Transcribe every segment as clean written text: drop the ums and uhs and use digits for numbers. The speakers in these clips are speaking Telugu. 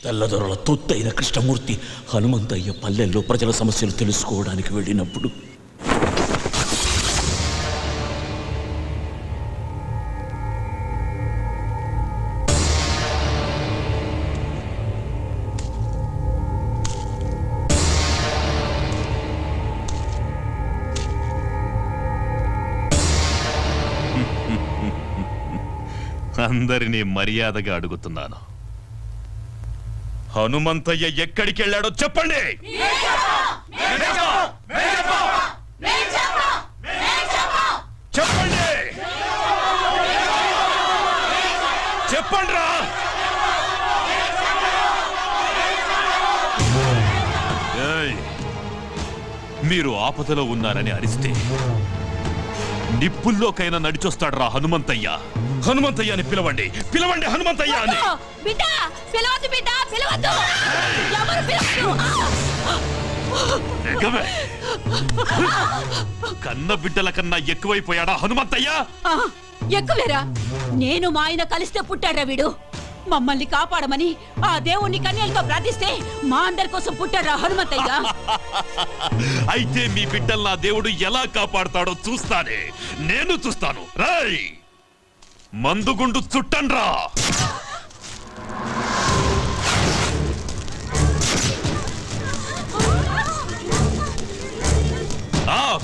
తెల్లదొరల తొత్తైన కృష్ణమూర్తి హనుమంతయ్య పల్లెల్లో ప్రజల సమస్యలు తెలుసుకోవడానికి వెళ్ళినప్పుడు అందరినీ మర్యాదగా అడుగుతున్నాను, హనుమంతయ్య ఎక్కడికి వెళ్ళాడో చెప్పండి. చెప్పండి చెప్పండిరా. మీరు ఆపదలో ఉన్నారని అరిస్తే నిప్పుల్లోకైనా నడిచొస్తాడు రా హనుమంతయ్య. హనుమంతయ్య అని పిలవండి, పిలవండి హనుమంతయ్య అని. కన్న బిడ్డల కన్నా ఎక్కువైపోయాడా హనుమంతయ్య? ఎక్కువేరా, నేను మా ఆయన కలిస్తే పుట్టాడ్రా వీడు. మమ్మల్ని కాపాడమని ఆ దేవుణ్ణి కన్యలతో ప్రార్థిస్తే మా అందరి కోసం పుట్టాడ్రా హనుమంతయ్య. అయితే మీ బిడ్డల్ని ఆ దేవుడు ఎలా కాపాడుతాడో చూస్తానే, నేను చూస్తాను. రాయ్ మందుగుండు చుట్టండ్రా.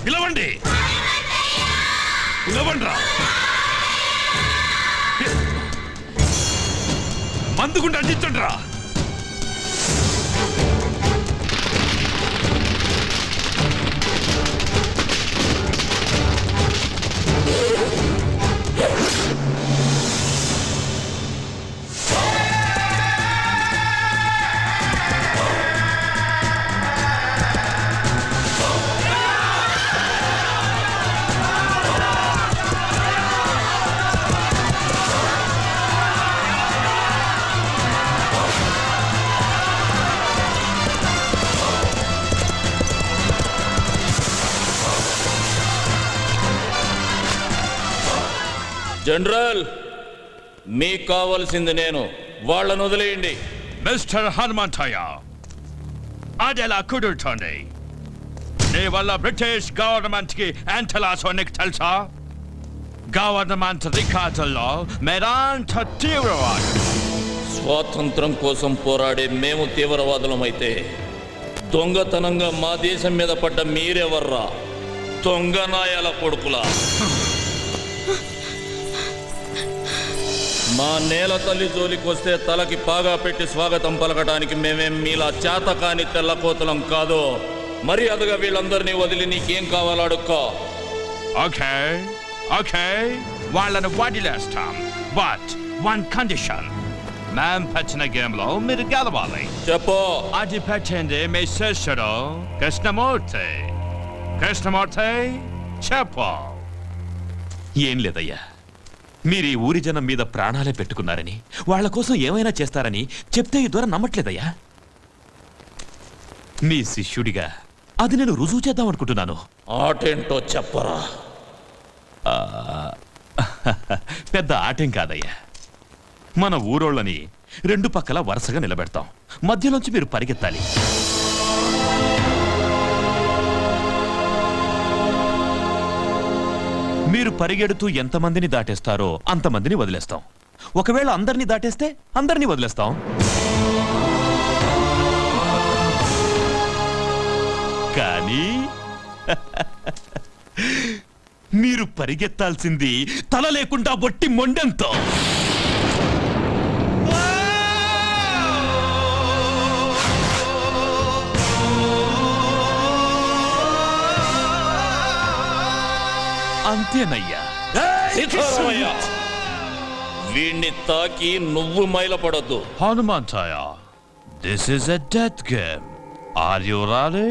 పిలవండి, పిలవండ్రా. మందుగుండు అందించండ్రా. జనరల్, మీకు కావాల్సింది నేను, వాళ్ళను వదిలేయండి. మిస్టర్ హనుమంతయ్య, అదెలా కుదురుతోంది? నీ వల్ల బ్రిటిష్ గవర్నమెంట్ కి ఎంతలాసో నీకు తెలుసా? గవర్నమెంట్ రికార్డుల్లో మేరాంత తీవ్రవాదం. స్వాతంత్రం కోసం పోరాడే మేము తీవ్రవాదులమైతే దొంగతనంగా మా దేశం మీద పడ్డ మీరెవర్రా దొంగ నాయాల కొడుకులా? మా నేల తల్లి జోలికి వస్తే తలకి పాగా పెట్టి స్వాగతం పలకడానికి మేమేం మీలా చేతకాని తెల్లకోతలం కాదు. మర్యాదగా వీళ్ళందరినీ వదిలి నీకేం కావాలో అడుక్కో. ఓకే ఓకే, వాళ్ళని వదిలేస్తాం. బట్ వన్ కండిషన్, మేం పెట్టిన గేమ్ లో మీరు గెలవాలి. చెప్పు. అది పెట్టింది మీ శిష్యుడు కృష్ణమూర్తి. కృష్ణమూర్తి చెప్పు. ఏం లేదయ్యా, మీరు ఈ ఊరి జనం మీద ప్రాణాలే పెట్టుకున్నారని, వాళ్ల కోసం ఏమైనా చేస్తారని చెప్తే ఈ ద్వారా నమ్మట్లేదయ్యా. మీ శిష్యుడిగా అది నేను రుజువు చేద్దాం అనుకుంటున్నాను. ఆటేంటో చెప్పరా. పెద్ద ఆటేం కాదయ్యా. మన ఊరోళ్ళని రెండు పక్కల వరుసగా నిలబెడతాం, మధ్యలోంచి మీరు పరిగెత్తాలి. మీరు పరిగెడుతూ ఎంతమందిని దాటేస్తారో అంతమందిని వదిలేస్తాం. ఒకవేళ అందరినీ దాటేస్తే అందరినీ వదిలేస్తాం. కానీ మీరు పరిగెత్తాల్సింది తల లేకుండా బొట్టి మొండెంతో. అంతేనయ్యా. వీణ్ణి తాకి నువ్వు మైలపడద్దు. Hanumanthayya, this is a death game. Are you ready?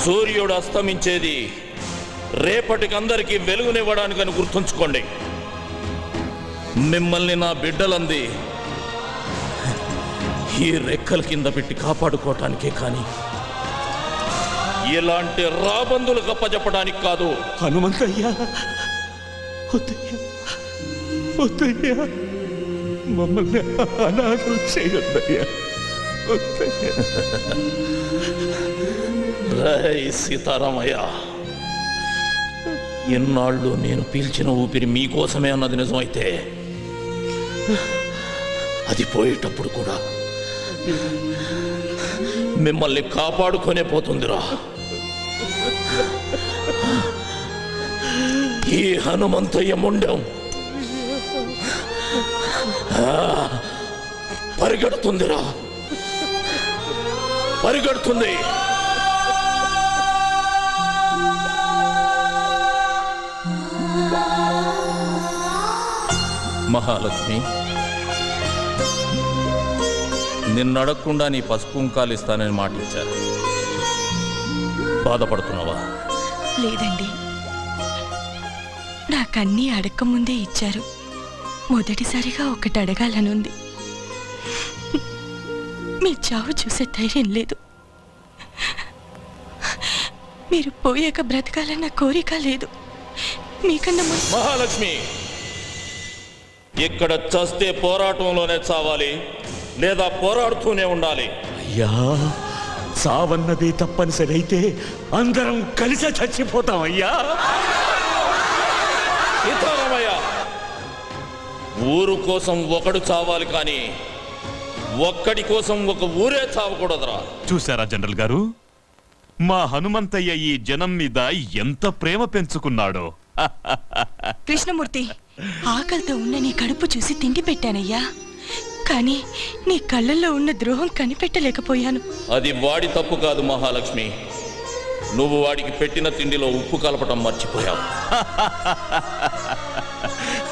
సూర్యుడు అస్తమించేది రేపటికి అందరికీ వెలుగునివ్వడానికని గుర్తుంచుకోండి. మిమ్మల్ని నా బిడ్డలంది ఈ రెక్కల కింద పెట్టి కాపాడుకోవటానికే కానీ ఇలాంటి రాబందులు గప్పచెప్పడానికి కాదు. హనుమంతయ్యా, వద్దయ్యా, వద్దయ్యా, మమ్మల్ని అనాథం చేయొద్దయ్యా, వద్దయ్యా. రై సీతారామయ్య, ఎన్నాళ్ళు నేను పీల్చిన ఊపిరి మీకోసమే అన్నది నిజమైతే అది పోయేటప్పుడు కూడా మిమ్మల్ని కాపాడుకొనే పోతుందిరా. ఈ హనుమంతయ్య ముండం పరిగెడుతుందిరా, పరిగెడుతుంది. మహాలక్ష్మి, నిన్నడగకుండా నీ పసుపు కుంకాలు ఇస్తానని మాట ఇచ్చారు. బాధపడుతున్నావా? లేదండి, నాకన్నీ అడగకముందే ఇచ్చారు. మొదటిసారిగా ఒకటి అడగాలనుంది. మీ చావు చూసే ధైర్యం లేదు. మీరు పోయాక బ్రతకాలన్న కోరిక లేదు. మీకన్నా మహాలక్ష్మి, ఇక్కడ చస్తే పోరాటంలోనే చావాలి, లేదా పోరాడుతూనే ఉండాలి. అయ్యా, సావన్నది తప్పనిసరి అయితే అందరం కలిసే చచ్చిపోతాం అయ్యా. సీతారామయ్య, ఊరు కోసం ఒకడు చావాలి కానీ ఒక్కడి కోసం ఒక ఊరే చావకూడదురా. చూసారా జనరల్ గారు, మా హనుమంతయ్య ఈ జనం మీద ఎంత ప్రేమ పెంచుకున్నాడో. కృష్ణమూర్తి, ఆకలితో ఉన్న నీ కడుపు చూసి తిండి పెట్టానయ్యా, కానీ నీ కళ్ళల్లో ఉన్న ద్రోహం కనిపెట్టలేకపోయాను. అది వాడి తప్పు కాదు మహాలక్ష్మి, నువ్వు వాడికి పెట్టిన తిండిలో ఉప్పు కలపటం మర్చిపోయావు.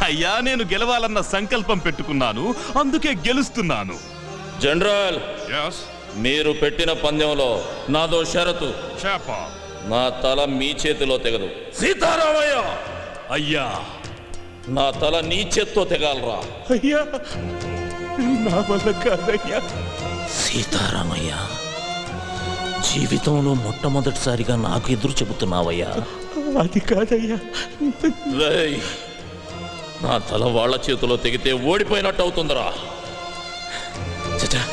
అయ్యా, నేను గెలవాలన్న సంకల్పం పెట్టుకున్నాను, అందుకే గెలుస్తున్నాను. జనరల్, మీరు పెట్టిన పందెంలో నాదో షరతు. నా తల మీ చేతిలో తెగదు. సీతారామయ్య, అయ్యా, నా తల నీ చేత్తో తెగాలరా. అయ్యా, నా వల్ల కాదయ్యా. సీతారామయ్య, జీవితంలో మొట్టమొదటిసారిగా నాకు ఎదురు చెబుతున్నావయ్యా. అది కాదయ్యా. రేయ్, నా తల వాళ్ళ చేతిలో తెగితే ఓడిపోయినట్టు అవుతుందిరా. చచ్చా,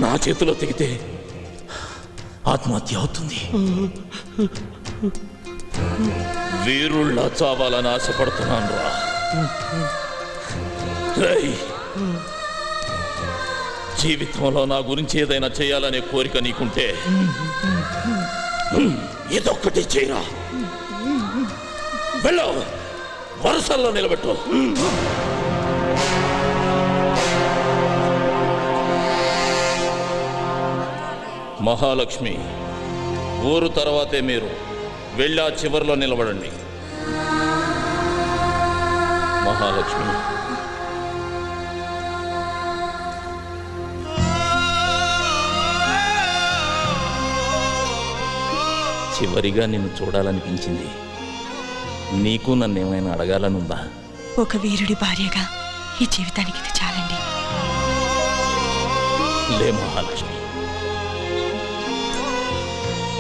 నా చేతిలో తెగితే ఆత్మహత్య అవుతుంది. వీరుళ్ళ చావాలని ఆశపడుతున్నాను రా. రేయ్, జీవితంలో నా గురించి ఏదైనా చేయాలనే కోరిక నీకుంటే ఇదొక్కటి చేయరా. వెళ్ళు, వరుసల్లో నిలబెట్టు. మహాలక్ష్మి, ఊరు తర్వాతే మీరు వెళ్ళి ఆ చివరిలో నిలబడండి. మహాలక్ష్మి, చివరిగా నిన్ను చూడాలనిపించింది. నీకు నన్ను ఏమైనా అడగాలనుందా? ఒక వీరుడి భార్యగా ఈ జీవితానికి ఇది చాలండి. లే మహాలక్ష్మి,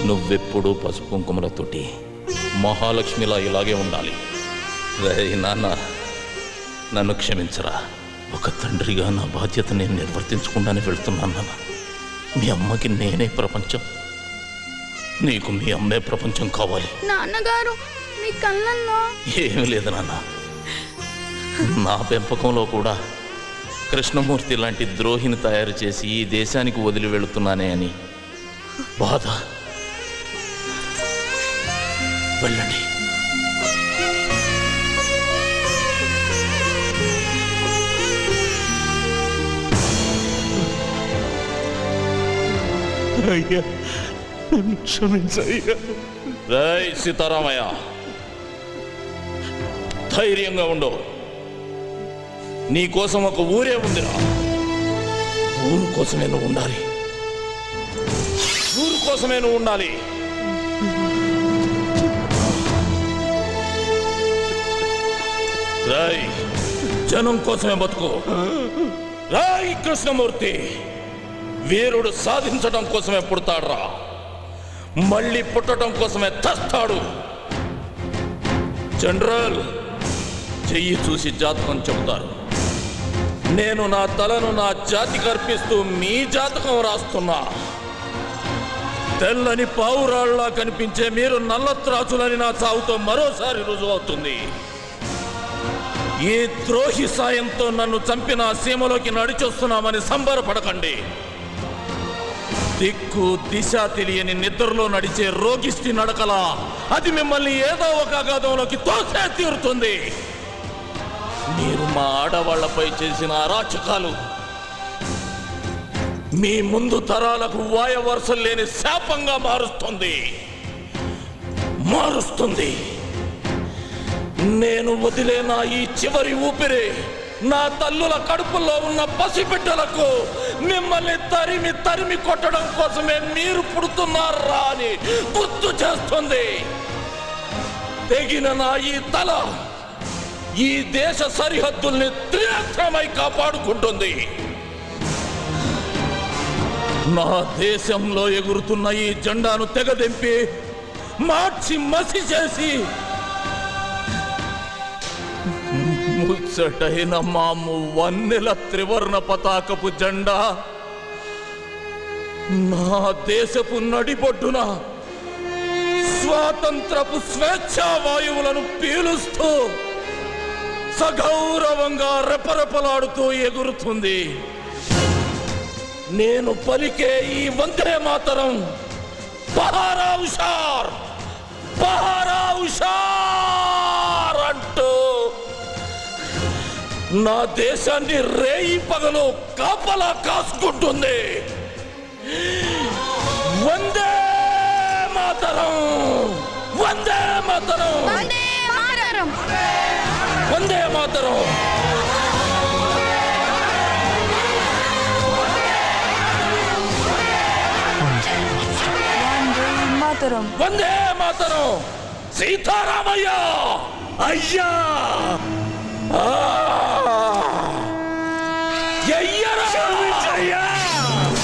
నువ్వెప్పుడూ పసుపు కుంకుమలతోటి మహాలక్ష్మిలా ఇలాగే ఉండాలి. రేయ్ నాన్న, నన్ను క్షమించరా. ఒక తండ్రిగా నా బాధ్యత నేను నిర్వర్తించకుండానే వెళ్తున్నాను నాన్న. మీ అమ్మకి నేనే ప్రపంచం, నీకు మీ అమ్మే ప్రపంచం కావాలి. నాన్నగారు, మీ కళ్ళల్లో ఏమీ లేదు నాన్న, నా పెంపకంలో కూడా కృష్ణమూర్తి లాంటి ద్రోహిని తయారు చేసి ఈ దేశానికి వదిలి వెళుతున్నానే అని బాధ. వెళ్ళండి. అయ్యా, నన్ను క్షమించయ్యా. రేయ్ సీతారామయ్య, ధైర్యంగా ఉండు. నీ కోసం ఒక ఊరే ఉందిరా. ఊరు కోసమే నువ్వు ఉండాలి, ఊరు కోసమే నువ్వు ఉండాలి. రాయ్ జనం కోసమే బతుకు. రాయ్ కృష్ణమూర్తి, వీరుడు సాధించడం కోసమే పుడతాడ్రా, మళ్ళీ పుట్టడం కోసమే తెస్తాడు. జనరల్, చెయ్యి చూసి జాతకం చెబుతారు. నేను నా తలను నా జాతికి అర్పిస్తూ మీ జాతకం రాస్తున్నా. తెల్లని పావురాళ్లా కనిపించే మీరు నల్లత్రాచులని నా చావుతో మరోసారి రుజువవుతుంది. ఈ ద్రోహి సాయంతో నన్ను చంపిన సీమలోకి నడిచొస్తున్నామని సంబరపడకండి. దిక్కు దిశ తెలియని నిద్రలో నడిచే రోగిష్టి నడకలా అది మిమ్మల్ని ఏదో ఒక అగాధంలోకి తోసే తీరుతుంది. మీరు మా ఆడవాళ్లపై చేసిన అరాచకాలు మీ ముందు తరాలకు వాయవరుసలు లేని శాపంగా మారుస్తుంది. నేను వదిలేన ఈ చివరి ఊపిరి నా తల్లుల కడుపుల్లో ఉన్న పసిబిడ్డలకు మిమ్మల్ని తరిమి తరిమి కొట్టడం కోసమే మీరు పుడుతున్నారా అని గుర్తు చేస్తుంది. తెగిన నా ఈ తల ఈ దేశ సరిహద్దుల్ని త్రినేత్రమై కాపాడుకుంటుంది. నా దేశంలో ఎగురుతున్న ఈ జెండాను తెగదెంపి మార్చి మసి చేసి ముచ్చటైన మాము వన్నెల త్రివర్ణ పతాకపు జెండా నా దేశపు నడిబొడ్డున స్వాతంత్రపు స్వేచ్ఛా వాయువులను పీలుస్తూ సగౌరవంగా రెపరెపలాడుతూ ఎగురుతుంది. నేను పలికే ఈ వందే మాతరం పహారా హుషార్, పహారా హుషార్ అంటూ నా దేశాన్ని రేయి పగలు కాపలా కాసుకుంటుంది. వందే మాతరం, వందే మాతరం, వందే మాతరం. వందే మాతరం. సీతారామయ్య అయ్యా! ఆ